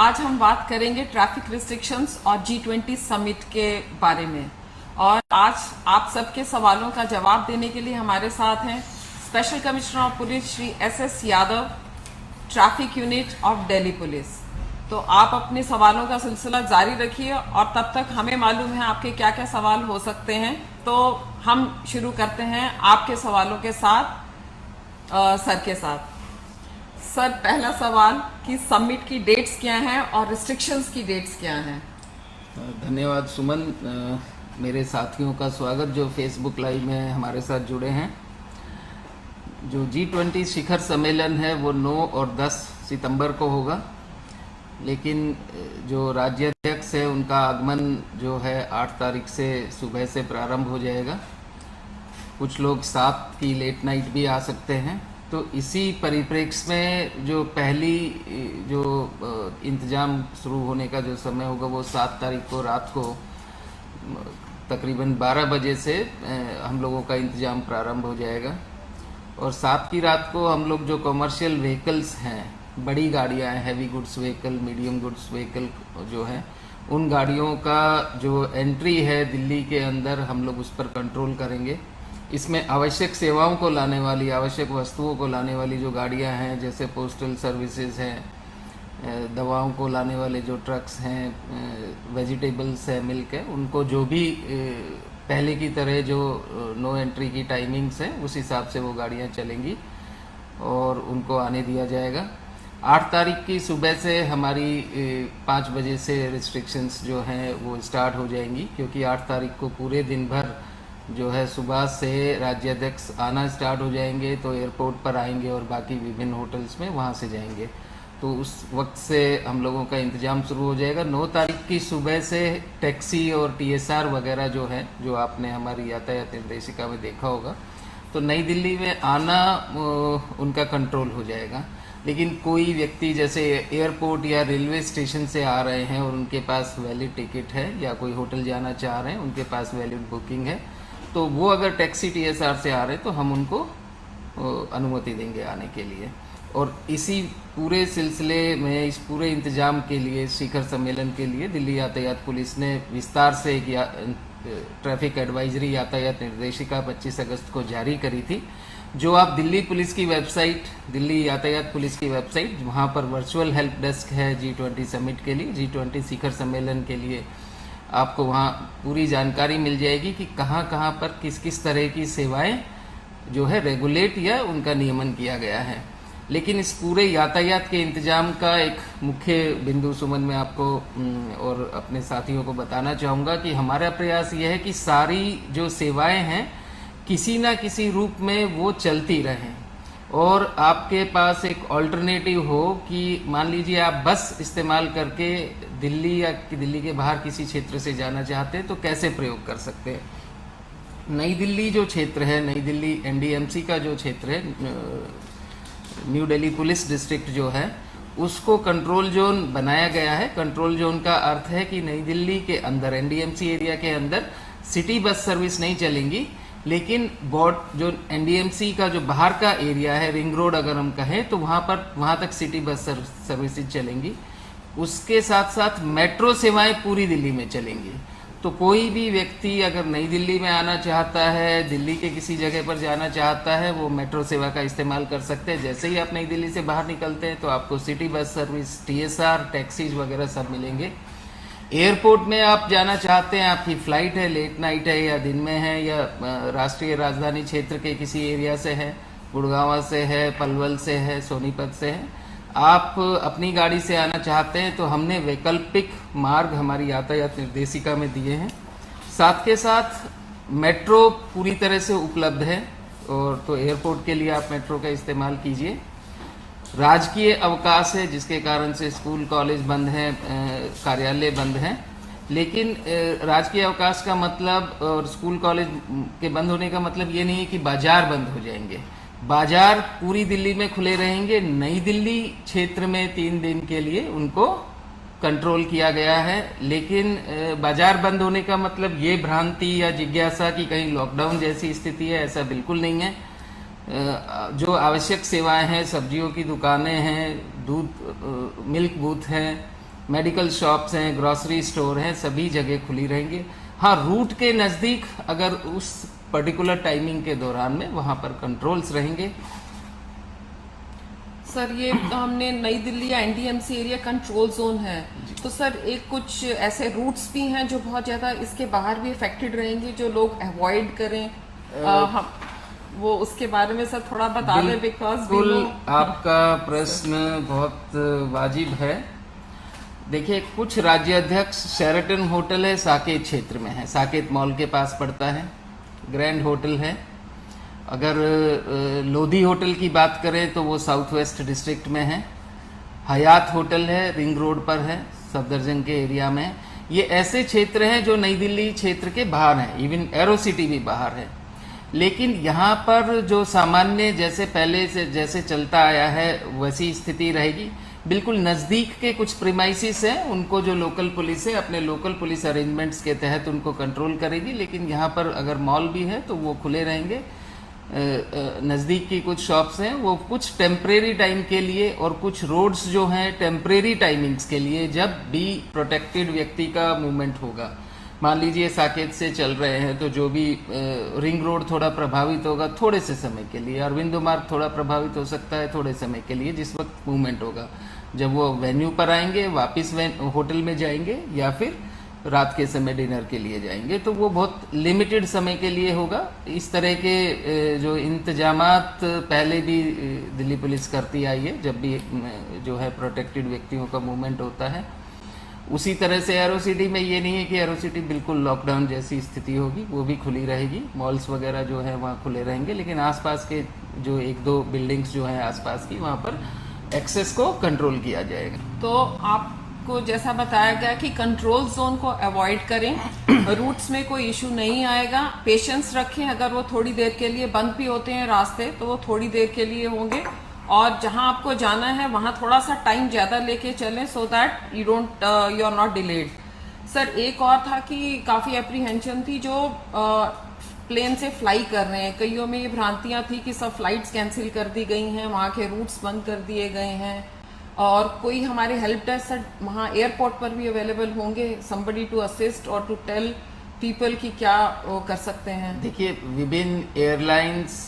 आज हम बात करेंगे ट्रैफिक रिस्ट्रिक्शंस और G20 समिट के बारे में। और आज आप सबके सवालों का जवाब देने के लिए हमारे साथ हैं special commissioner of police Shri SS Yadav, traffic unit of Delhi police. तो आप अपने सवालों का सिलसिला जारी रखिए और तब तक हमें मालूम है आपके क्या क्या सवाल हो सकते हैं। तो हम शुरू करते हैं आपके सवालों के साथ, सर के साथ। सर, पहला सवाल कि समिट की डेट्स क्या हैं और रिस्ट्रिक्शंस की डेट्स क्या हैं? धन्यवाद सुमन। मेरे साथियों का स्वागत जो फेसबुक लाइव में हमारे साथ जुड़े हैं। जो G20 शिखर सम्मेलन है वो 9 और 10 सितंबर को होगा, लेकिन जो राज्याध्यक्ष है उनका आगमन जो है 8 तारीख से सुबह से प्रारंभ हो जाएगा। कुछ लोग 7 की लेट नाइट भी आ सकते हैं। तो इसी परिप्रेक्ष्य में जो पहली जो इंतजाम शुरू होने का जो समय होगा वो 7 तारीख को रात को तकरीबन 12 बजे से हम लोगों का इंतजाम प्रारंभ हो जाएगा। और 7 की रात को हम लोग जो कमर्शियल व्हीकल्स हैं, बड़ी गाड़ियां हैं, heavy goods vehicle, medium goods vehicle जो है, उन गाड़ियों का जो एंट्री है दिल्ली के अंदर हम लोग उस पर कंट्रोल करेंगे। इसमें आवश्यक सेवाओं को लाने वाली, आवश्यक वस्तुओं को लाने वाली जो गाड़ियां हैं, जैसे पोस्टल सर्विसेज हैं, दवाओं को लाने वाले जो ट्रक्स हैं, वेजिटेबल्स है, मिल्क है, उनको जो भी पहले की तरह जो नो एंट्री की टाइमिंग्स है उस हिसाब से वो गाड़ियां चलेंगी और उनको आने दिया जाएगा। 8 तारीख की सुबह से हमारी 5 बजे से रिस्ट्रिक्शंस जो हैं वो स्टार्ट हो जाएंगी, क्योंकि 8 तारीख को पूरे दिन भर जो है सुबह से राज्याध्यक्ष आना स्टार्ट हो जाएंगे, तो एयरपोर्ट पर आएंगे और बाकी विभिन्न होटल्स में वहाँ से जाएंगे। तो उस वक्त से हम लोगों का इंतजाम शुरू हो जाएगा। 9 तारीख की सुबह से टैक्सी और TSR वगैरह जो है, जो आपने हमारी यातायात निर्देशिका में देखा होगा, तो नई दिल्ली में आना उनका कंट्रोल हो जाएगा। लेकिन कोई व्यक्ति जैसे एयरपोर्ट या रेलवे स्टेशन से आ रहे हैं और उनके पास वैलिड टिकट है, या कोई होटल जाना चाह रहे हैं उनके पास वैलिड बुकिंग है, तो वो अगर टैक्सी TSR से आ रहे हैं तो हम उनको अनुमति देंगे आने के लिए। और इसी पूरे सिलसिले में, इस पूरे इंतजाम के लिए, शिखर सम्मेलन के लिए दिल्ली यातायात पुलिस ने विस्तार से एक ट्रैफिक एडवाइजरी यातायात निर्देशिका 25 अगस्त को जारी करी थी, जो आप दिल्ली पुलिस की वेबसाइट, दिल्ली यातायात पुलिस की वेबसाइट, वहाँ पर वर्चुअल हेल्प डेस्क है G20 समिट के लिए, G20 शिखर सम्मेलन के लिए, आपको वहाँ पूरी जानकारी मिल जाएगी कि कहाँ कहाँ पर किस किस तरह की सेवाएं जो है रेगुलेट या उनका नियमन किया गया है। लेकिन इस पूरे यातायात के इंतजाम का एक मुख्य बिंदु सुमन में आपको और अपने साथियों को बताना चाहूँगा कि हमारा प्रयास यह है कि सारी जो सेवाएं हैं किसी ना किसी रूप में वो चलती रहें, और आपके पास एक ऑल्टरनेटिव हो कि मान लीजिए आप बस इस्तेमाल करके दिल्ली या दिल्ली के बाहर किसी क्षेत्र से जाना चाहते हैं तो कैसे प्रयोग कर सकते हैं। नई दिल्ली जो क्षेत्र है, नई दिल्ली NDMC का जो क्षेत्र है, न्यू दिल्ली पुलिस डिस्ट्रिक्ट जो है, उसको कंट्रोल जोन बनाया गया है। कंट्रोल जोन का अर्थ है कि नई दिल्ली के अंदर, NDMC एरिया के अंदर सिटी बस सर्विस नहीं चलेंगी, लेकिन जो NDMC का जो बाहर का एरिया है, रिंग रोड अगर हम कहें, तो वहाँ तक सिटी बस सर्विसेज चलेंगी। उसके साथ साथ मेट्रो सेवाएं पूरी दिल्ली में चलेंगी। तो कोई भी व्यक्ति अगर नई दिल्ली में आना चाहता है, दिल्ली के किसी जगह पर जाना चाहता है, वो मेट्रो सेवा का इस्तेमाल कर सकते हैं। जैसे ही आप नई दिल्ली से बाहर निकलते हैं तो आपको city bus service, TSR, taxis वगैरह सब मिलेंगे। एयरपोर्ट में आप जाना चाहते हैं, आपकी फ्लाइट है, लेट नाइट है या दिन में है, या राष्ट्रीय राजधानी क्षेत्र के किसी एरिया से है, गुड़गांव से है, पलवल से है, सोनीपत से है, आप अपनी गाड़ी से आना चाहते हैं तो हमने वैकल्पिक मार्ग हमारी यातायात निर्देशिका में दिए हैं। साथ के साथ मेट्रो पूरी तरह से उपलब्ध है, और तो एयरपोर्ट के लिए आप मेट्रो का इस्तेमाल कीजिए। राजकीय अवकाश है, जिसके कारण से स्कूल कॉलेज बंद हैं, कार्यालय बंद हैं, लेकिन राजकीय अवकाश का मतलब और स्कूल कॉलेज के बंद होने का मतलब ये नहीं है कि बाजार बंद हो जाएंगे। बाजार पूरी दिल्ली में खुले रहेंगे। नई दिल्ली क्षेत्र में 3 दिन के लिए उनको कंट्रोल किया गया है, लेकिन बाजार बंद होने का मतलब ये भ्रांति या जिज्ञासा कि कहीं लॉकडाउन जैसी स्थिति है, ऐसा बिल्कुल नहीं है। जो आवश्यक सेवाएं हैं, सब्जियों की दुकानें हैं, दूध मिल्क बूथ हैं, मेडिकल शॉप्स हैं, ग्रोसरी स्टोर हैं, सभी जगह खुली रहेंगी। हाँ, रूट के नज़दीक अगर उस पर्टिकुलर टाइमिंग के दौरान में वहाँ पर कंट्रोल्स रहेंगे। सर ये हमने नई दिल्ली या एनडीएमसी एरिया कंट्रोल जोन है, तो सर एक कुछ ऐसे रूट्स भी हैं जो बहुत ज़्यादा इसके बाहर भी अफेक्टेड रहेंगे, जो लोग अवॉइड करें। हम वो उसके बारे में सर थोड़ा बता दें, बिकॉज आपका प्रश्न बहुत वाजिब है। देखिए, कुछ राज्याध्यक्ष शेराटन होटल है साकेत क्षेत्र में है, साकेत मॉल के पास पड़ता है, ग्रैंड होटल है। अगर लोधी होटल की बात करें तो वो साउथ वेस्ट डिस्ट्रिक्ट में है। हयात होटल है, रिंग रोड पर है, सफदरजंग के एरिया में। ये ऐसे क्षेत्र हैं जो नई दिल्ली क्षेत्र के बाहर हैं, इवन एरो सिटी भी बाहर है। लेकिन यहाँ पर जो सामान्य जैसे पहले से जैसे चलता आया है वैसी स्थिति रहेगी। बिल्कुल नज़दीक के कुछ प्रीमाइसिस हैं, उनको जो लोकल पुलिस है अपने लोकल पुलिस अरेंजमेंट्स के तहत उनको कंट्रोल करेगी। लेकिन यहाँ पर अगर मॉल भी है तो वो खुले रहेंगे। नज़दीक की कुछ शॉप्स हैं वो कुछ टेम्परेरी टाइम के लिए, और कुछ रोड्स जो हैं टेम्परेरी टाइमिंग्स के लिए, जब भी प्रोटेक्टेड व्यक्ति का मूवमेंट होगा। मान लीजिए साकेत से चल रहे हैं तो जो भी रिंग रोड थोड़ा प्रभावित होगा थोड़े से समय के लिए, अरविंदो मार्ग थोड़ा प्रभावित हो सकता है थोड़े समय के लिए, जिस वक्त मूवमेंट होगा। जब वो वेन्यू पर आएंगे, वापस होटल में जाएंगे या फिर रात के समय डिनर के लिए जाएंगे, तो वो बहुत लिमिटेड समय के लिए होगा। इस तरह के जो इंतजामात पहले भी दिल्ली पुलिस करती आई है जब भी जो है प्रोटेक्टेड व्यक्तियों का मूवमेंट होता है। उसी तरह से एरो सिटी में ये नहीं है कि एरो सिटी बिल्कुल लॉकडाउन जैसी स्थिति होगी, वो भी खुली रहेगी। मॉल्स वगैरह जो है वहाँ खुले रहेंगे, लेकिन आसपास के जो एक दो बिल्डिंग्स जो हैं आसपास की, वहाँ पर एक्सेस को कंट्रोल किया जाएगा। तो आपको जैसा बताया गया कि कंट्रोल जोन को अवॉइड करें, रूट्स में कोई इशू नहीं आएगा, पेशेंस रखें। अगर वो थोड़ी देर के लिए बंद भी होते हैं रास्ते तो वो थोड़ी देर के लिए होंगे, और जहां आपको जाना है वहां थोड़ा सा टाइम ज्यादा लेके चलें, so that you are not delayed. Sir एक और था कि काफी एप्रीहेंशन थी जो प्लेन से फ्लाई कर रहे हैं, कईयों में ये भ्रांतियां थी कि सब फ्लाइट्स कैंसिल कर दी गई हैं, वहां के रूट्स बंद कर दिए गए हैं, और कोई हमारे हेल्प डेस्क वहां एयरपोर्ट पर भी अवेलेबल होंगे, somebody टू असिस्ट और टू टेल पीपल कि क्या वो कर सकते हैं। देखिए, विभिन्न एयरलाइंस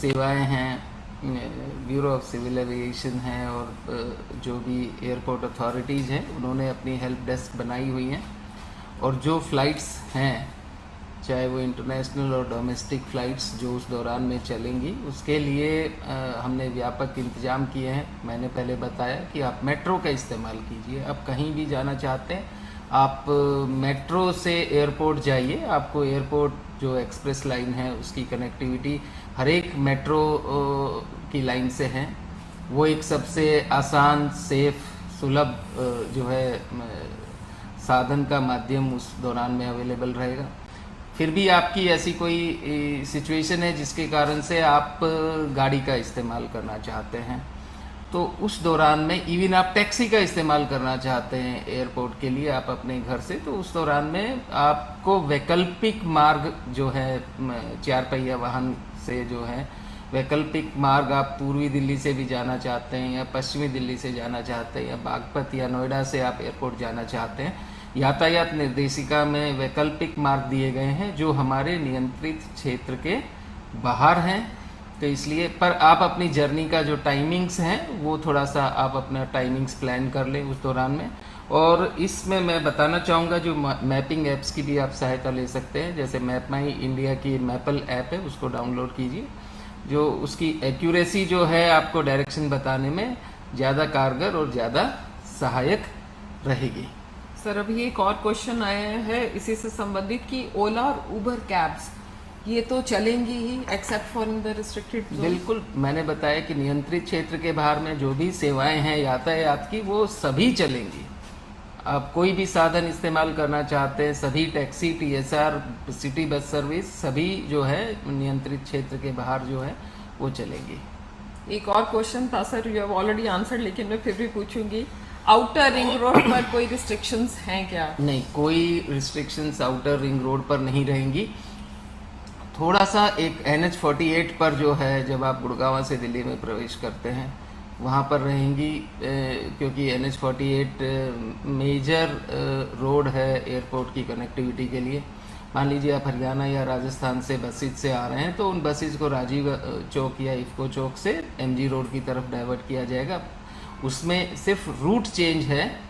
सेवाएं हैं, ब्यूरो ऑफ सिविल एविएशन है, और जो भी एयरपोर्ट अथॉरिटीज़ हैं उन्होंने अपनी हेल्प डेस्क बनाई हुई हैं। और जो फ़्लाइट्स हैं, चाहे वो इंटरनेशनल और डोमेस्टिक फ़्लाइट्स जो उस दौरान में चलेंगी, उसके लिए हमने व्यापक इंतजाम किए हैं। मैंने पहले बताया कि आप मेट्रो का इस्तेमाल कीजिए। आप कहीं भी जाना चाहते हैं आप मेट्रो से एयरपोर्ट जाइए, आपको एयरपोर्ट जो एक्सप्रेस लाइन है उसकी कनेक्टिविटी हर एक मेट्रो की लाइन से है। वो एक सबसे आसान, सेफ, सुलभ जो है साधन का माध्यम उस दौरान में अवेलेबल रहेगा। फिर भी आपकी ऐसी कोई सिचुएशन है जिसके कारण से आप गाड़ी का इस्तेमाल करना चाहते हैं, तो उस दौरान में इवन आप टैक्सी का इस्तेमाल करना चाहते हैं एयरपोर्ट के लिए आप अपने घर से, तो उस दौरान में आपको वैकल्पिक मार्ग जो है 4 पहिया वाहन से जो है वैकल्पिक मार्ग, आप पूर्वी दिल्ली से भी जाना चाहते हैं या पश्चिमी दिल्ली से जाना चाहते हैं या बागपत या नोएडा से आप एयरपोर्ट जाना चाहते हैं, यातायात निर्देशिका में वैकल्पिक मार्ग दिए गए हैं जो हमारे नियंत्रित क्षेत्र के बाहर हैं। तो इसलिए पर आप अपनी जर्नी का जो टाइमिंग्स हैं वो थोड़ा सा आप अपना टाइमिंग्स प्लान कर लें उस दौरान में। और इसमें मैं बताना चाहूँगा जो मैपिंग ऐप्स की भी आप सहायता ले सकते हैं, जैसे मैप माई इंडिया की मैपल ऐप है, उसको डाउनलोड कीजिए, जो उसकी एक्यूरेसी जो है आपको डायरेक्शन बताने में ज़्यादा कारगर और ज़्यादा सहायक रहेगी। सर अभी एक और क्वेश्चन आया है इसी से संबंधित कि ओला और उबर कैब्स ये तो चलेंगी ही except for in the restricted zone. बिल्कुल, मैंने बताया कि नियंत्रित क्षेत्र के बाहर में जो भी सेवाएं हैं यातायात की वो सभी चलेंगी। आप कोई भी साधन इस्तेमाल करना चाहते हैं, सभी taxi, TSR, city bus service सभी जो है नियंत्रित क्षेत्र के बाहर जो है वो चलेंगी। एक और क्वेश्चन था sir, you have already answered, लेकिन मैं फिर भी पूछूंगी, आउटर रिंग रोड पर कोई रिस्ट्रिक्शंस हैं क्या? नहीं, कोई रिस्ट्रिक्शंस आउटर रिंग रोड पर नहीं रहेंगी। थोड़ा सा एक NH-48 पर जो है, जब आप गुड़गांव से दिल्ली में प्रवेश करते हैं वहाँ पर रहेंगी, क्योंकि NH-48 मेजर रोड है एयरपोर्ट की कनेक्टिविटी के लिए। मान लीजिए आप हरियाणा या राजस्थान से बसेज से आ रहे हैं तो उन बसेज को राजीव चौक या इफ़को चौक से MG रोड की तरफ डाइवर्ट किया जाएगा। उसमें सिर्फ रूट चेंज है,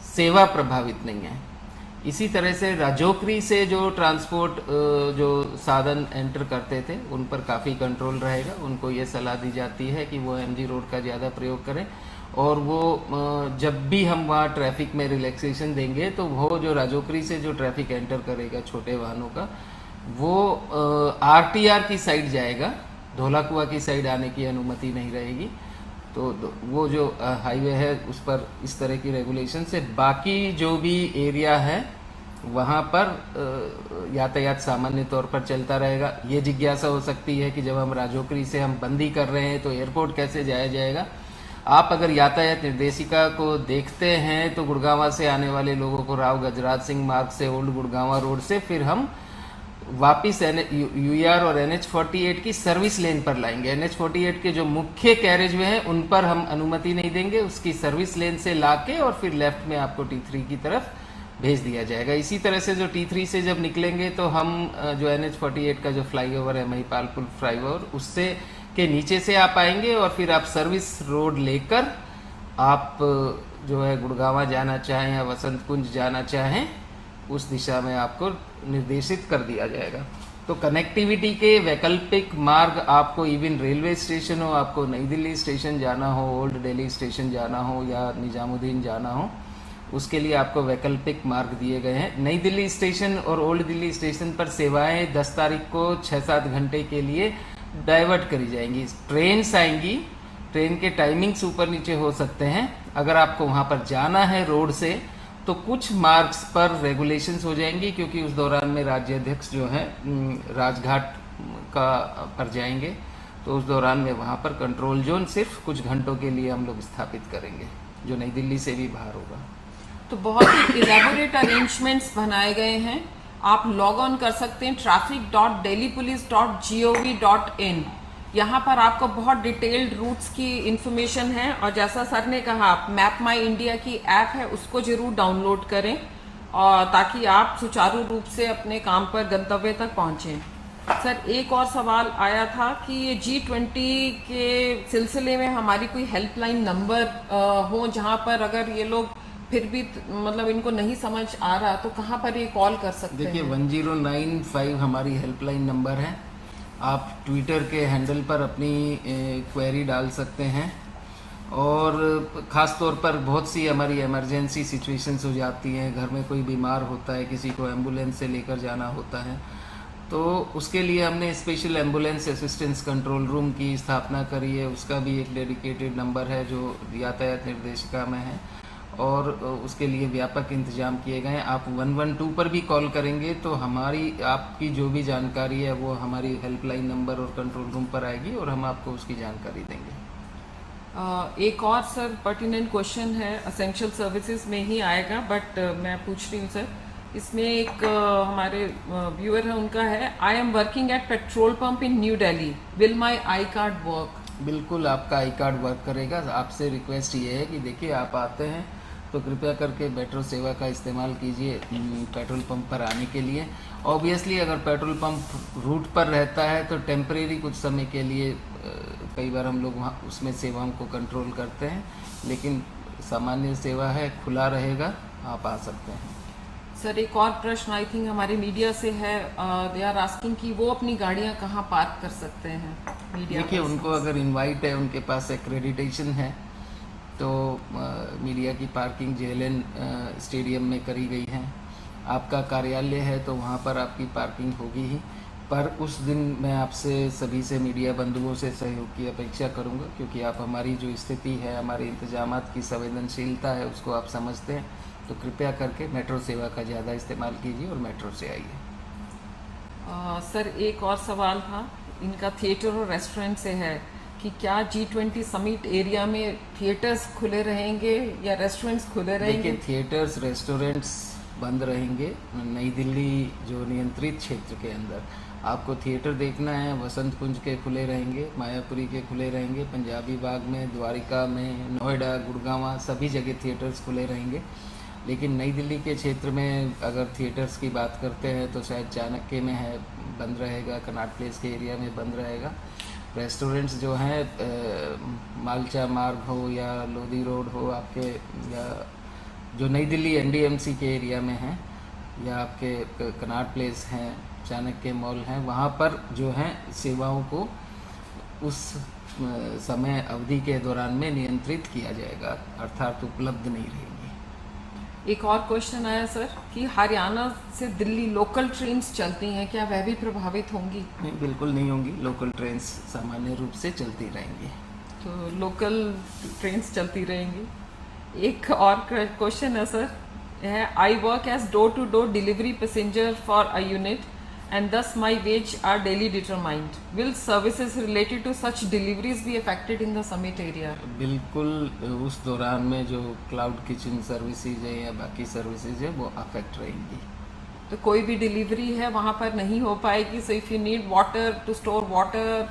सेवा प्रभावित नहीं है। इसी तरह से राजौकरी से जो ट्रांसपोर्ट जो साधन एंटर करते थे उन पर काफ़ी कंट्रोल रहेगा। उनको ये सलाह दी जाती है कि वो MG रोड का ज़्यादा प्रयोग करें, और वो जब भी हम वहाँ ट्रैफिक में रिलैक्सेशन देंगे तो वो जो राजौकरी से जो ट्रैफिक एंटर करेगा छोटे वाहनों का, वो RTR की साइड जाएगा, धौलाकुआ की साइड आने की अनुमति नहीं रहेगी। तो वो जो हाईवे है उस पर इस तरह की रेगुलेशन से, बाकी जो भी एरिया है वहाँ पर यातायात सामान्य तौर पर चलता रहेगा। ये जिज्ञासा हो सकती है कि जब हम राजौकरी से हम बंदी कर रहे हैं तो एयरपोर्ट कैसे जाया जाएगा। आप अगर यातायात निर्देशिका को देखते हैं तो गुड़गांवा से आने वाले लोगों को राव गजराज सिंह मार्ग से ओल्ड गुड़गांवा रोड से फिर हम वापिस UR और NH-48 की सर्विस लेन पर लाएंगे। NH-48 के जो मुख्य कैरेज वे हैं उन पर हम अनुमति नहीं देंगे, उसकी सर्विस लेन से लाके और फिर लेफ्ट में आपको T3 की तरफ भेज दिया जाएगा। इसी तरह से जो T3 से जब निकलेंगे तो हम जो NH-48 का जो फ्लाईओवर है महिपालपुर फ्लाईओवर, उससे के नीचे से आप आएंगे और फिर आप सर्विस रोड लेकर आप जो है गुड़गांवा जाना चाहें या वसंत कुंज जाना चाहें उस दिशा में आपको निर्देशित कर दिया जाएगा। तो कनेक्टिविटी के वैकल्पिक मार्ग आपको इवन रेलवे स्टेशन हो, आपको नई दिल्ली स्टेशन जाना हो, ओल्ड दिल्ली स्टेशन जाना हो या निजामुद्दीन जाना हो, उसके लिए आपको वैकल्पिक मार्ग दिए गए हैं। नई दिल्ली स्टेशन और ओल्ड दिल्ली स्टेशन पर सेवाएं 10 तारीख को 6-7 घंटे के लिए डाइवर्ट करी जाएंगी। ट्रेन्स आएंगी, ट्रेन के टाइमिंग्स ऊपर नीचे हो सकते हैं। अगर आपको वहाँ पर जाना है रोड से तो कुछ मार्ग्स पर रेगुलेशंस हो जाएंगी, क्योंकि उस दौरान में राज्य अध्यक्ष जो हैं राजघाट का पर जाएंगे, तो उस दौरान में वहाँ पर कंट्रोल जोन सिर्फ कुछ घंटों के लिए हम लोग स्थापित करेंगे, जो नई दिल्ली से भी बाहर होगा। तो बहुत ही इलेबोरेट अरेंजमेंट्स बनाए गए हैं। आप लॉग ऑन कर सकते हैं traffic.delhipolice.gov.in। यहाँ पर आपको बहुत डिटेल्ड रूट्स की इंफॉर्मेशन है, और जैसा सर ने कहा आप मैप माई इंडिया की ऐप है उसको जरूर डाउनलोड करें, और ताकि आप सुचारू रूप से अपने काम पर गंतव्य तक पहुंचें। सर एक और सवाल आया था कि ये G20 के सिलसिले में हमारी कोई हेल्पलाइन नंबर हो जहाँ पर अगर ये लोग फिर भी मतलब इनको नहीं समझ आ रहा तो कहाँ पर ये कॉल कर सकते हैं? देखिए 1095 हमारी हेल्पलाइन नंबर है। आप ट्विटर के हैंडल पर अपनी क्वेरी डाल सकते हैं, और ख़ास तौर पर बहुत सी हमारी इमरजेंसी सिचुएशंस हो जाती हैं, घर में कोई बीमार होता है, किसी को एम्बुलेंस से लेकर जाना होता है, तो उसके लिए हमने special ambulance assistance control room की स्थापना करी है। उसका भी एक डेडिकेटेड नंबर है जो यातायात निर्देशिका में है, और उसके लिए व्यापक इंतजाम किए गए हैं। आप 112 पर भी कॉल करेंगे तो हमारी आपकी जो भी जानकारी है वो हमारी हेल्पलाइन नंबर और कंट्रोल रूम पर आएगी, और हम आपको उसकी जानकारी देंगे। एक और सर पर्टिनेंट क्वेश्चन है, असेंशियल सर्विसेज में ही आएगा, बट मैं पूछ रही हूँ सर, इसमें एक हमारे व्यूअर है, उनका है, I am working at petrol pump in new Delhi, will my I card work? बिल्कुल आपका आई कार्ड वर्क करेगा। आपसे रिक्वेस्ट ये है कि देखिए आप आते हैं तो कृपया करके मेट्रो सेवा का इस्तेमाल कीजिए पेट्रोल पंप पर आने के लिए। ऑब्वियसली अगर पेट्रोल पंप रूट पर रहता है तो टेम्परेरी कुछ समय के लिए कई बार हम लोग वहाँ उसमें सेवाओं को कंट्रोल करते हैं, लेकिन सामान्य सेवा है, खुला रहेगा, आप आ सकते हैं। सर एक और प्रश्न आई थिंक हमारे मीडिया से है, दे आर आस्किंग कि वो अपनी गाड़ियाँ कहाँ पार्क कर सकते हैं मीडिया? देखिए उनको अगर इनवाइट है, उनके पास एक्रेडिटेशन है, तो मीडिया की पार्किंग JLN स्टेडियम में करी गई है। आपका कार्यालय है तो वहाँ पर आपकी पार्किंग होगी ही, पर उस दिन मैं आपसे सभी से मीडिया बंधुओं से सहयोग की अपेक्षा करूँगा, क्योंकि आप हमारी जो स्थिति है, हमारे इंतजामात की संवेदनशीलता है, उसको आप समझते हैं। तो कृपया करके मेट्रो सेवा का ज़्यादा इस्तेमाल कीजिए और मेट्रो से आइए। सर एक और सवाल था, इनका थिएटर और रेस्टोरेंट से है कि क्या G20 समिट एरिया में थिएटर्स खुले रहेंगे या रेस्टोरेंट्स खुले रहेंगे? देखिए थिएटर्स रेस्टोरेंट्स बंद रहेंगे नई दिल्ली जो नियंत्रित क्षेत्र के अंदर। आपको थिएटर देखना है, वसंत कुंज के खुले रहेंगे, मायापुरी के खुले रहेंगे, पंजाबी बाग में, द्वारिका में, नोएडा, गुड़गांव, सभी जगह थिएटर्स खुले रहेंगे। लेकिन नई दिल्ली के क्षेत्र में अगर थिएटर्स की बात करते हैं तो शायद चाणक्य में है, बंद रहेगा, कनॉट प्लेस के एरिया में बंद रहेगा। रेस्टोरेंट्स जो हैं मालचा मार्ग हो या लोधी रोड हो आपके, या जो नई दिल्ली एनडीएमसी के एरिया में हैं, या आपके कनॉट प्लेस हैं, चाणक्य मॉल हैं, वहाँ पर जो हैं सेवाओं को उस समय अवधि के दौरान में नियंत्रित किया जाएगा, अर्थात उपलब्ध नहीं रहेंगी। एक और क्वेश्चन आया सर कि हरियाणा से दिल्ली लोकल ट्रेन्स चलती हैं, क्या वह भी प्रभावित होंगी? नहीं, बिल्कुल नहीं होंगी। लोकल ट्रेन्स सामान्य रूप से चलती रहेंगी। तो लोकल ट्रेन्स चलती रहेंगी। एक और क्वेश्चन है सर, है I work as door to door delivery passenger for a unit and thus my wage are daily determined. Will services related to such deliveries be affected in the summit area? बिल्कुल, उस दौरान में जो cloud kitchen services है या बाकी services है वो अफेक्ट रहेंगी। तो कोई भी डिलीवरी है वहाँ पर नहीं हो पाएगी। So if you need water to store water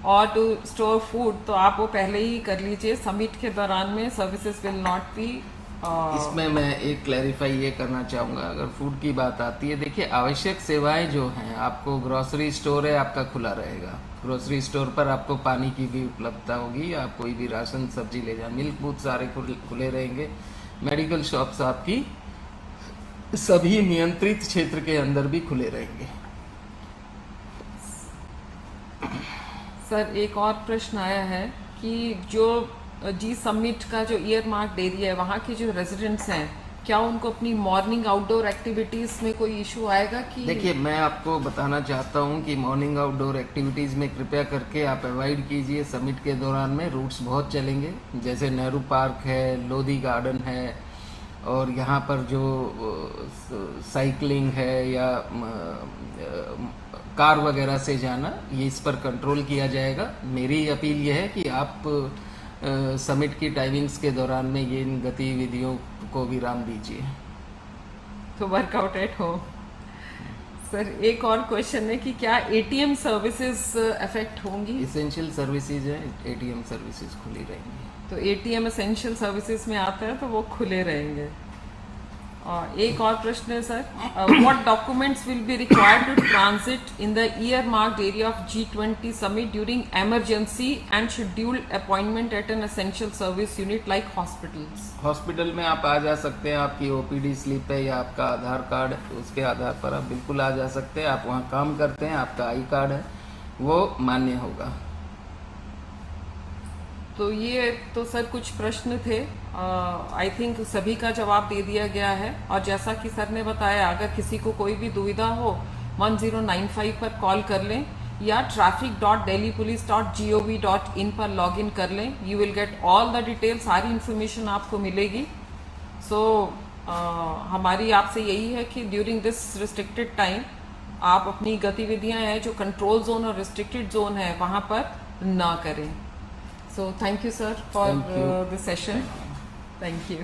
और टू स्टोर फूड तो आप वो पहले ही कर लीजिए। समिट के दौरान में सर्विसेज विल नॉट बी। इसमें मैं एक क्लैरिफाई ये करना चाहूँगा, अगर फूड की बात आती है, देखिए आवश्यक सेवाएं जो हैं, आपको ग्रोसरी स्टोर है आपका खुला रहेगा, ग्रोसरी स्टोर पर आपको पानी की भी उपलब्धता होगी, आप कोई भी राशन सब्जी ले जाए, मिल्क बूथ सारे खुले रहेंगे, मेडिकल शॉप्स आपकी सभी नियंत्रित क्षेत्र के अंदर भी खुले रहेंगे। सर एक और प्रश्न आया है कि जो जी समिट का जो ईयर मार्क एरिया है वहाँ के जो रेजिडेंट्स हैं, क्या उनको अपनी मॉर्निंग आउटडोर एक्टिविटीज़ में कोई इशू आएगा? कि देखिए, मैं आपको बताना चाहता हूँ कि मॉर्निंग आउटडोर एक्टिविटीज़ में कृपया करके आप अवॉइड कीजिए। समिट के दौरान में रूट्स बहुत चलेंगे, जैसे नेहरू पार्क है, लोधी गार्डन है, और यहाँ पर जो साइकिलिंग है या कार वगैरह से जाना, ये इस पर कंट्रोल किया जाएगा। मेरी अपील यह है कि आप समिट की टाइमिंग्स के दौरान में ये इन गतिविधियों को विराम दीजिए। तो वर्कआउट एट होम। सर एक और क्वेश्चन है कि क्या एटीएम सर्विसेज अफेक्ट होंगी? एसेंशियल सर्विसेज है, एटीएम सर्विसेज खुली रहेंगी। तो एटीएम एसेंशियल सर्विसेज में आता है तो वो खुले रहेंगे। और एक और प्रश्न है sir, what documents will be required to transit in the earmarked area of G20 summit during emergency and scheduled appointment at an essential service unit like hospitals? Hospital में आप आ जा सकते हैं, आपकी ओपीडी स्लिप है या आपका आधार card, उसके आधार पर आप बिल्कुल आ जा सकते हैं। आप वहाँ काम करते हैं, आपका आई कार्ड है, वो मान्य होगा। तो ये तो सर कुछ प्रश्न थे, आई थिंक सभी का जवाब दे दिया गया है। और जैसा कि सर ने बताया, अगर किसी को कोई भी दुविधा हो 1095 पर कॉल कर लें या traffic.delhipolice.gov.in पर लॉग इन कर लें। You will get all the detail, सारी इन्फॉर्मेशन आपको मिलेगी। सो हमारी आपसे यही है कि ड्यूरिंग दिस रिस्ट्रिक्टेड टाइम आप अपनी गतिविधियां हैं जो कंट्रोल जोन और रिस्ट्रिक्टेड जोन है वहाँ पर ना करें। So thank you sir for this session. Thank you.